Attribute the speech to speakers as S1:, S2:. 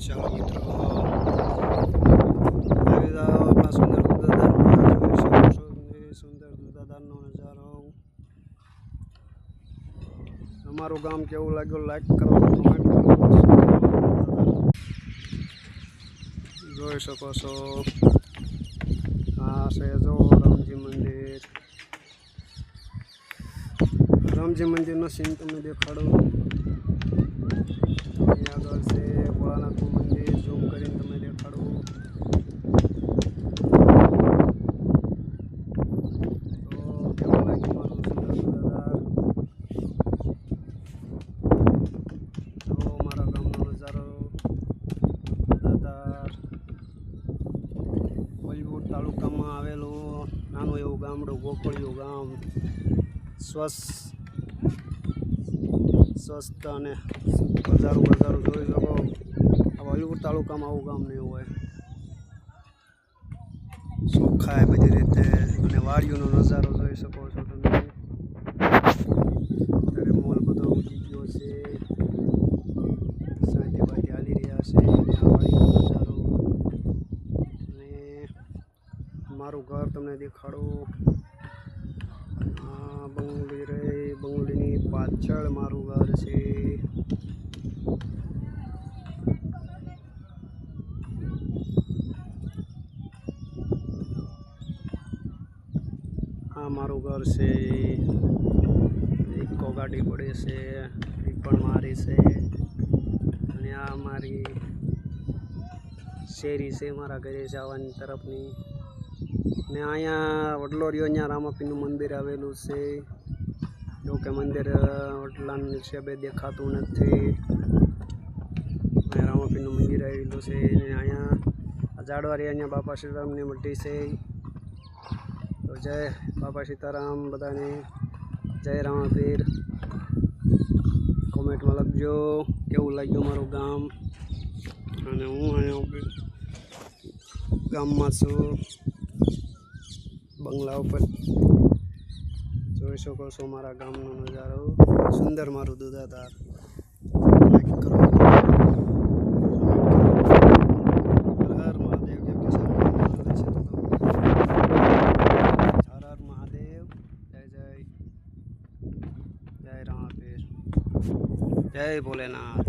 S1: ચાલો મિત્રો આવી જાઓ આપણા સુંદર દુધાધારમાં જોઈ શકો છો સુંદર દુધાધારનો નજારો। અમારું ગામ કેવું લાગ્યું લાઈક કરો, કમેન્ટ કરો। જોઈ શકો છો આ છે જો રામજી મંદિર। રામજી મંદિરનો સીન તમને દેખાડો। આગળ છે ભોળાનાથનું મંદિર, ઝૂમ કરીને તમે દેખાડો। તો કેવું લાગ્યું મારું સુંદર દુધાધાર? તો મારા ગામનો નજારો દુધાધાર વલભીપુર તાલુકામાં આવેલું નાનું એવું ગામડું ગોકળિયું ગામ। સ્વસ્થ અને બજારું જોઈ શકો। આ વલભીપુર તાલુકામાં આવું ગામ નહીં હોય, ચોખ્ખાય બધી રીતે। અને વાડીઓનો નજારો જોઈ શકો છો તમે। અત્યારે મોલ બધો ઉઠી ગયો છે, સાંજે બાજે હાલી રહ્યા છે। આ વાડીનો નજારો અને મારું ઘર તમને દેખાડું। બંગલી રે બંગલીની પાછળ મારું ઘર છે। આ મારું ઘર છે। ઇકો ગાડી પડે છે, એ પણ મારી છે। અને આ મારી શેરી છે મારા ઘરે જવાની તરફની। ને અહીંયા વડલો રહ્યો, અહીંયા રામાપીરનું મંદિર આવેલું છે। જો કે મંદિર વડલાનું હિસાબે દેખાતું નથી। અહીંયા રામાપીરનું મંદિર આવેલું છે। અને અહીંયા ઝાડવારી અહીંયા બાપા સીતારામની મઢી છે। તો જય બાપા સીતારામ બધાને, જય રામાપીર। કોમેન્ટમાં લખજો કેવું લાગ્યું મારું ગામ। અને હું અહીંયા ગામમાં છું, બંગલા ઉપર જોઈ શકો છો મારા ગામનો નજારો। સુંદર મારું દુધાધાર, લાઈક કરો। હર હર મહાદેવ, કેમ કે હર હર મહાદેવ, જય જય જય રામાપીર, જય ભોલેનાથ।